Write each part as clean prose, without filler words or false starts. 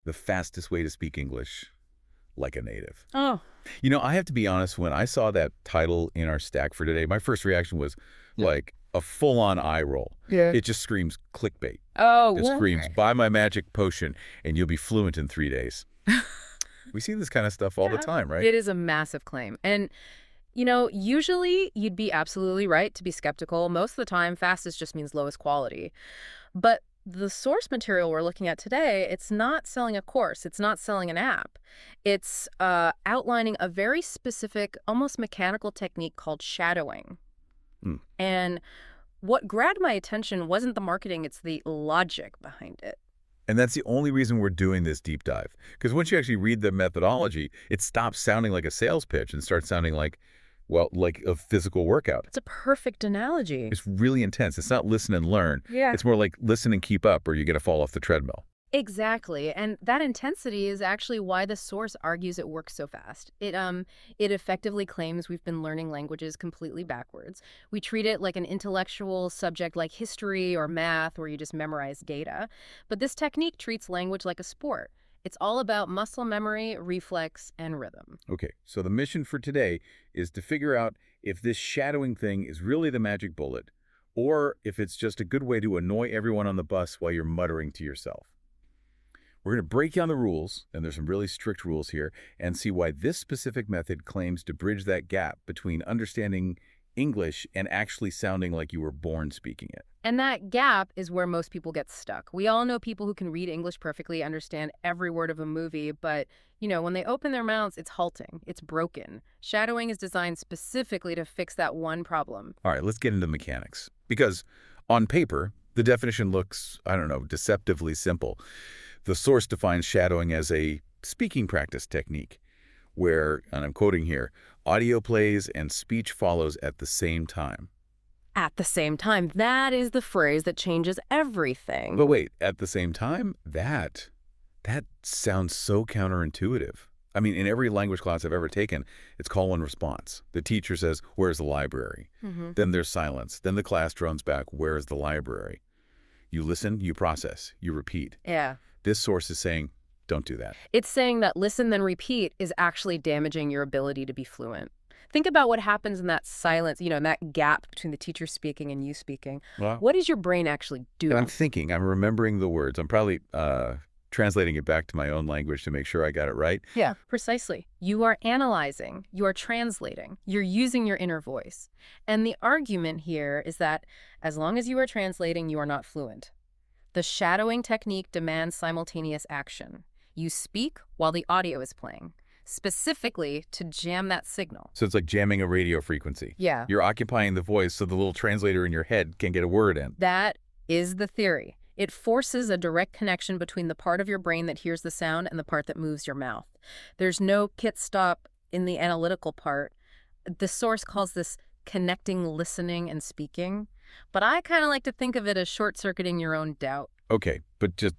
The fastest way to speak English like a native. Oh, I have to be honest, when I saw that title in our stack for today, my first reaction was yeah. like a full-on eye roll. Yeah. It just screams clickbait. Oh, It well, screams, buy my magic potion and you'll be fluent in 3 days. We see this kind of stuff all the yeah. time, right? It is a massive claim. And, usually you'd be absolutely right to be skeptical. Most of the time, fastest just means lowest quality. But the source material we're looking at today, it's not selling a course. It's not selling an app. It's outlining a very specific, almost mechanical technique called shadowing. Hmm. And what grabbed my attention wasn't the marketing, it's the logic behind it. And that's the only reason we're doing this deep dive. Because once you actually read the methodology, it stops sounding like a sales pitch and starts sounding like, well, like a physical workout. It's a perfect analogy. It's really intense. It's not listen and learn. Yeah. It's more like listen and keep up or you're going to fall off the treadmill. Exactly. And that intensity is actually why the source argues it works so fast. It effectively claims we've been learning languages completely backwards. We treat it like an intellectual subject like history or math where you just memorize data. But this technique treats language like a sport. It's all about muscle memory, reflex, and rhythm. Okay, so the mission for today is to figure out if this shadowing thing is really the magic bullet or if it's just a good way to annoy everyone on the bus while you're muttering to yourself. We're going to break down the rules, and there's some really strict rules here, and see why this specific method claims to bridge that gap between understanding English and actually sounding like you were born speaking it. And that gap is where most people get stuck. We all know people who can read English perfectly, understand every word of a movie, but, when they open their mouths, it's halting. It's broken. Shadowing is designed specifically to fix that one problem. All right, let's get into mechanics. Because on paper, the definition looks, I don't know, deceptively simple. The source defines shadowing as a speaking practice technique where, and I'm quoting here, audio plays and speech follows at the same time. At the same time, that is the phrase that changes everything. But wait, at the same time? That sounds so counterintuitive. I mean, in every language class I've ever taken, it's call and response. The teacher says, where's the library? Then there's silence. Then the class drones back, where's the library? You listen, you process, you repeat. Yeah. This source is saying, don't do that. It's saying that listen then repeat is actually damaging your ability to be fluent. Think about what happens in that silence, in that gap between the teacher speaking and you speaking. Well, What does your brain actually do? and I'm thinking, I'm remembering the words. I'm probably translating it back to my own language to make sure I got it right. Yeah, precisely. You are analyzing, you are translating, you're using your inner voice. And the argument here is that as long as you are translating, you are not fluent. The shadowing technique demands simultaneous action. You speak while the audio is playing, specifically to jam that signal. So it's like jamming a radio frequency. Yeah. You're occupying the voice so the little translator in your head can get a word in. That is the theory. It forces a direct connection between the part of your brain that hears the sound and the part that moves your mouth. There's no pit stop in the analytical part. The source calls this connecting listening and speaking. But I kind of like to think of it as short-circuiting your own doubt. Okay, but just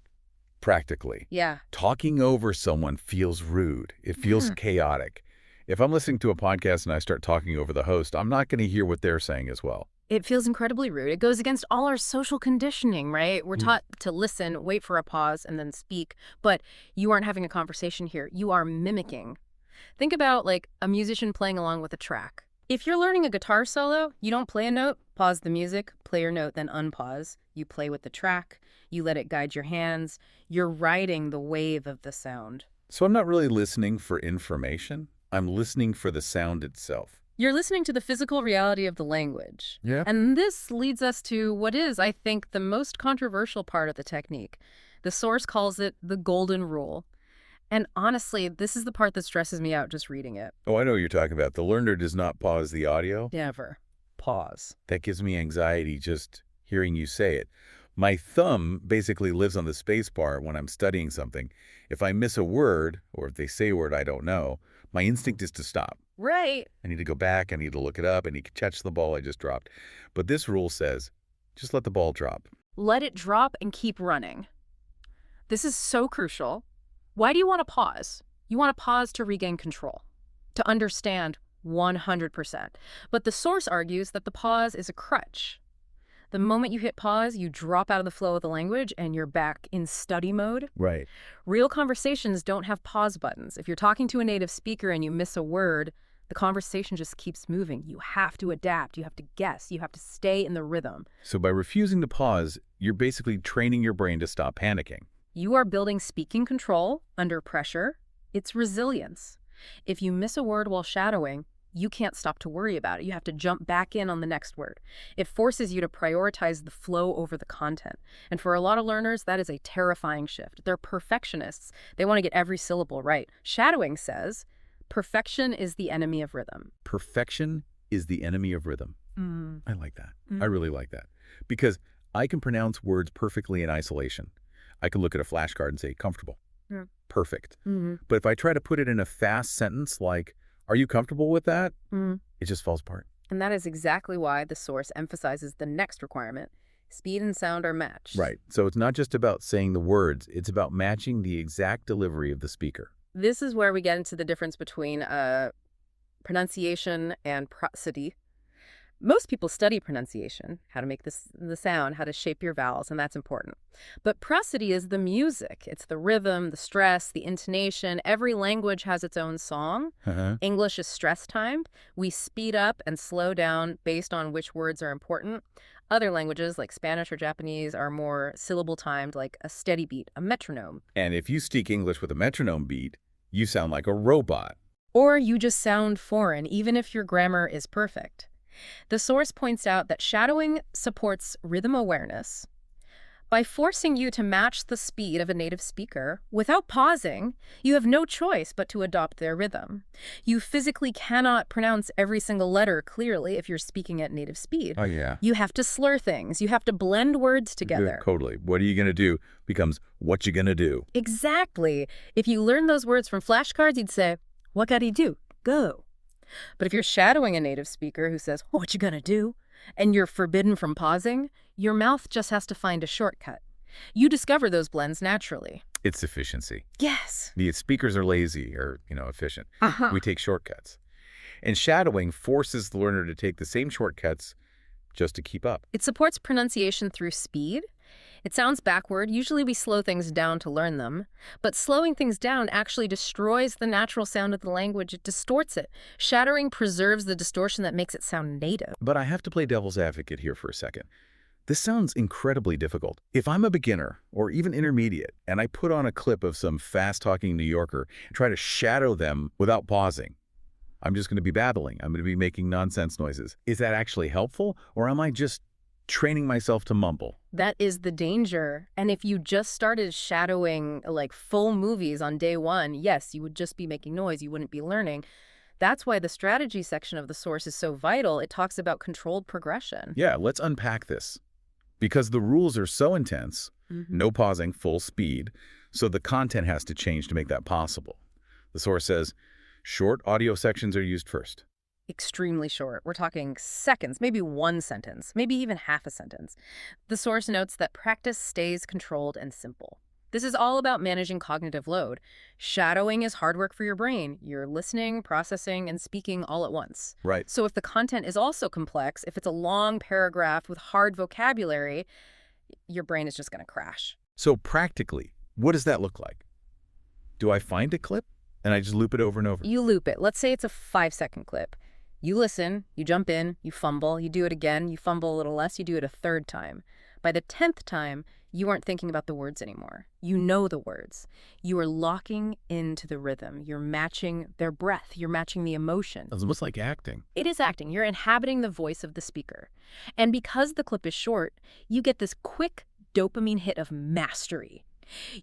practically. Yeah. Talking over someone feels rude. It feels chaotic. If I'm listening to a podcast and I start talking over the host, I'm not going to hear what they're saying as well. It feels incredibly rude. It goes against all our social conditioning, right? We're taught to listen, wait for a pause, and then speak. But you aren't having a conversation here. You are mimicking. Think about like a musician playing along with a track. If you're learning a guitar solo, you don't play a note, pause the music, play your note, then unpause. You play with the track. You let it guide your hands. You're riding the wave of the sound. So I'm not really listening for information. I'm listening for the sound itself. You're listening to the physical reality of the language. Yeah. And this leads us to what is, I think, the most controversial part of the technique. The source calls it the golden rule. And honestly, this is the part that stresses me out just reading it. Oh, I know what you're talking about. The learner does not pause the audio. Never. Pause. That gives me anxiety just hearing you say it. My thumb basically lives on the space bar when I'm studying something. If I miss a word, or if they say a word I don't know, my instinct is to stop. Right. I need to go back, I need to look it up, I need to catch the ball I just dropped. But this rule says, just let the ball drop. Let it drop and keep running. This is so crucial. Why do you want to pause? You want to pause to regain control, to understand 100%. But the source argues that the pause is a crutch. The moment you hit pause, you drop out of the flow of the language and you're back in study mode. Right. Real conversations don't have pause buttons. If you're talking to a native speaker and you miss a word, the conversation just keeps moving. You have to adapt. You have to guess. You have to stay in the rhythm. So by refusing to pause, you're basically training your brain to stop panicking. You are building speaking control under pressure. It's resilience. If you miss a word while shadowing, you can't stop to worry about it. You have to jump back in on the next word. It forces you to prioritize the flow over the content. And for a lot of learners, that is a terrifying shift. They're perfectionists. They want to get every syllable right. Shadowing says, perfection is the enemy of rhythm. Perfection is the enemy of rhythm. I like that. Mm. I really like that. Because I can pronounce words perfectly in isolation. I can look at a flashcard and say, comfortable, perfect. But if I try to put it in a fast sentence like, are you comfortable with that? It just falls apart. And that is exactly why the source emphasizes the next requirement. Speed and sound are matched. Right. So it's not just about saying the words. It's about matching the exact delivery of the speaker. This is where we get into the difference between pronunciation and prosody. Most people study pronunciation, how to make the sound, how to shape your vowels, and that's important. But prosody is the music. It's the rhythm, the stress, the intonation. Every language has its own song. English is stress-timed. We speed up and slow down based on which words are important. Other languages, like Spanish or Japanese, are more syllable-timed, like a steady beat, a metronome. And if you speak English with a metronome beat, you sound like a robot. Or you just sound foreign, even if your grammar is perfect. The source points out that shadowing supports rhythm awareness. By forcing you to match the speed of a native speaker without pausing, you have no choice but to adopt their rhythm. You physically cannot pronounce every single letter clearly if you're speaking at native speed. Oh, yeah. You have to slur things. You have to blend words together. Totally. What are you going to do becomes what you going to do. Exactly. If you learn those words from flashcards, you'd say, what gotta you do? Go. But if you're shadowing a native speaker who says, what you gonna do? And you're forbidden from pausing, your mouth just has to find a shortcut. You discover those blends naturally. It's efficiency. Yes. The speakers are lazy or, efficient. We take shortcuts. And shadowing forces the learner to take the same shortcuts just to keep up. It supports pronunciation through speed. It sounds backward. Usually we slow things down to learn them. But slowing things down actually destroys the natural sound of the language. It distorts it. Shadowing preserves the distortion that makes it sound native. But I have to play devil's advocate here for a second. This sounds incredibly difficult. If I'm a beginner or even intermediate and I put on a clip of some fast-talking New Yorker and try to shadow them without pausing, I'm just going to be babbling. I'm going to be making nonsense noises. Is that actually helpful, or am I just training myself to mumble? That is the danger. And if you just started shadowing like full movies on day one, yes, you would just be making noise. You wouldn't be learning. That's why the strategy section of the source is so vital. It talks about controlled progression. Yeah, let's unpack this. Because the rules are so intense, no pausing, full speed, so the content has to change to make that possible. The source says, short audio sections are used first. Extremely short. We're talking seconds, maybe one sentence, maybe even half a sentence. The source notes that practice stays controlled and simple. This is all about managing cognitive load. Shadowing is hard work for your brain. You're listening, processing, and speaking all at once. Right. So if the content is also complex, if it's a long paragraph with hard vocabulary, your brain is just going to crash. So practically, what does that look like? Do I find a clip and I just loop it over and over? You loop it. Let's say it's a 5-second clip. You listen, you jump in, you fumble, you do it again, you fumble a little less, you do it a third time. By the 10th time, you aren't thinking about the words anymore. You know the words. You are locking into the rhythm. You're matching their breath. You're matching the emotion. It's almost like acting. It is acting. You're inhabiting the voice of the speaker. And because the clip is short, you get this quick dopamine hit of mastery.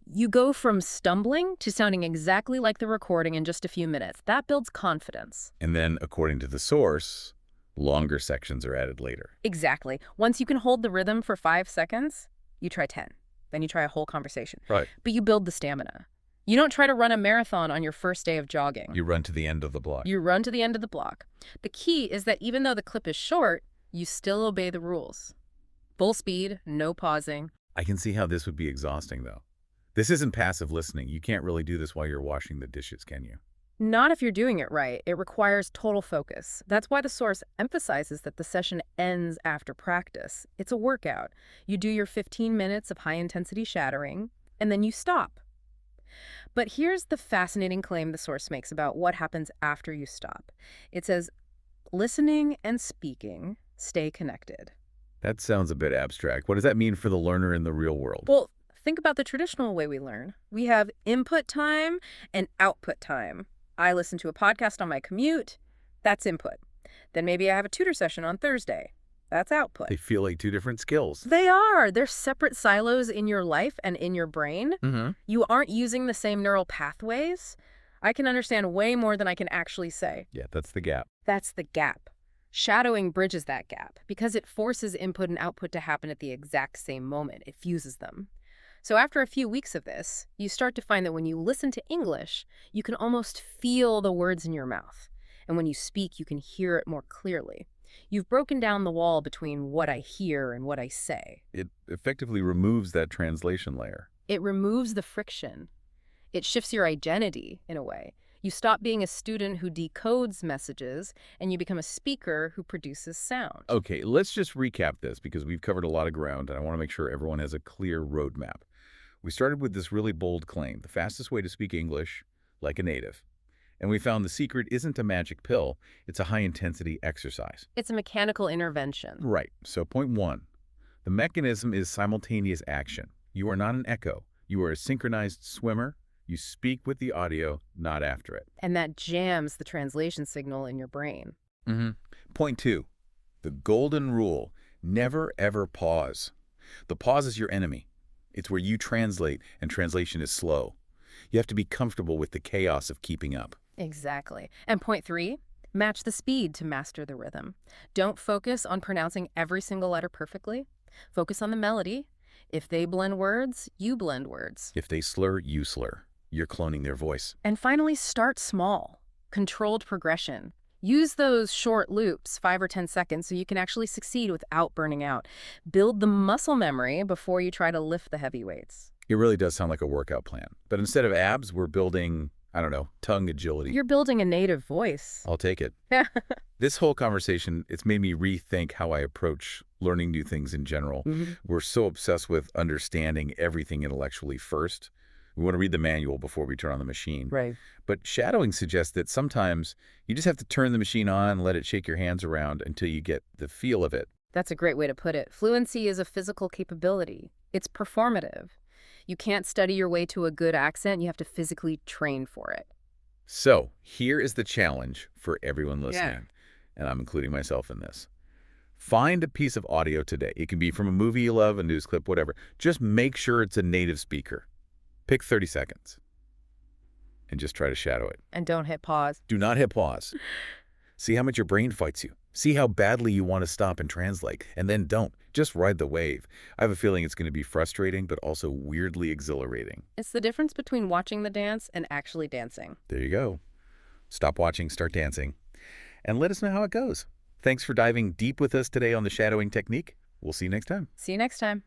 You go from stumbling to sounding exactly like the recording in just a few minutes. That builds confidence. And then, according to the source, longer sections are added later. Exactly. Once you can hold the rhythm for 5 seconds, you try 10. Then you try a whole conversation. Right. But you build the stamina. You don't try to run a marathon on your first day of jogging. You run to the end of the block. You run to the end of the block. The key is that even though the clip is short, you still obey the rules. Full speed, no pausing. I can see how this would be exhausting, though. This isn't passive listening. You can't really do this while you're washing the dishes, can you? Not if you're doing it right. It requires total focus. That's why the source emphasizes that the session ends after practice. It's a workout. You do your 15 minutes of high-intensity shadowing, and then you stop. But here's the fascinating claim the source makes about what happens after you stop. It says, listening and speaking stay connected. That sounds a bit abstract. What does that mean for the learner in the real world? Well, think about the traditional way we learn. We have input time and output time. I listen to a podcast on my commute. That's input. Then maybe I have a tutor session on Thursday. That's output. They feel like two different skills. They are. They're separate silos in your life and in your brain. You aren't using the same neural pathways. I can understand way more than I can actually say. Yeah, that's the gap. That's the gap. Shadowing bridges that gap because it forces input and output to happen at the exact same moment. It fuses them. So after a few weeks of this, you start to find that when you listen to English, you can almost feel the words in your mouth. And when you speak, you can hear it more clearly. You've broken down the wall between what I hear and what I say. It effectively removes that translation layer. It removes the friction. It shifts your identity, in a way. You stop being a student who decodes messages, and you become a speaker who produces sound. Okay, let's just recap this because we've covered a lot of ground, and I want to make sure everyone has a clear roadmap. We started with this really bold claim, the fastest way to speak English like a native. And we found the secret isn't a magic pill, it's a high-intensity exercise. It's a mechanical intervention. Right. So point one, the mechanism is simultaneous action. You are not an echo. You are a synchronized swimmer. You speak with the audio, not after it. And that jams the translation signal in your brain. Point two, the golden rule, never ever pause. The pause is your enemy. It's where you translate, and translation is slow. You have to be comfortable with the chaos of keeping up. Exactly. And point three, match the speed to master the rhythm. Don't focus on pronouncing every single letter perfectly. Focus on the melody. If they blend words, you blend words. If they slur, you slur. You're cloning their voice. And finally, start small. Controlled progression. Use those short loops, 5 or 10 seconds, so you can actually succeed without burning out. Build the muscle memory before you try to lift the heavy weights. It really does sound like a workout plan. But instead of abs, we're building, I don't know, tongue agility. You're building a native voice. I'll take it. This whole conversation, it's made me rethink how I approach learning new things in general. We're so obsessed with understanding everything intellectually first. We want to read the manual before we turn on the machine. Right. But shadowing suggests that sometimes you just have to turn the machine on, let it shake your hands around until you get the feel of it. That's a great way to put it. Fluency is a physical capability. It's performative. You can't study your way to a good accent. You have to physically train for it. So here is the challenge for everyone listening, and I'm including myself in this. Find a piece of audio today. It can be from a movie you love, a news clip, whatever. Just make sure it's a native speaker. Pick 30 seconds and just try to shadow it. And don't hit pause. Do not hit pause. See how much your brain fights you. See how badly you want to stop and translate, and then don't. Just ride the wave. I have a feeling it's going to be frustrating, but also weirdly exhilarating. It's the difference between watching the dance and actually dancing. There you go. Stop watching, start dancing, and let us know how it goes. Thanks for diving deep with us today on the shadowing technique. We'll see you next time. See you next time.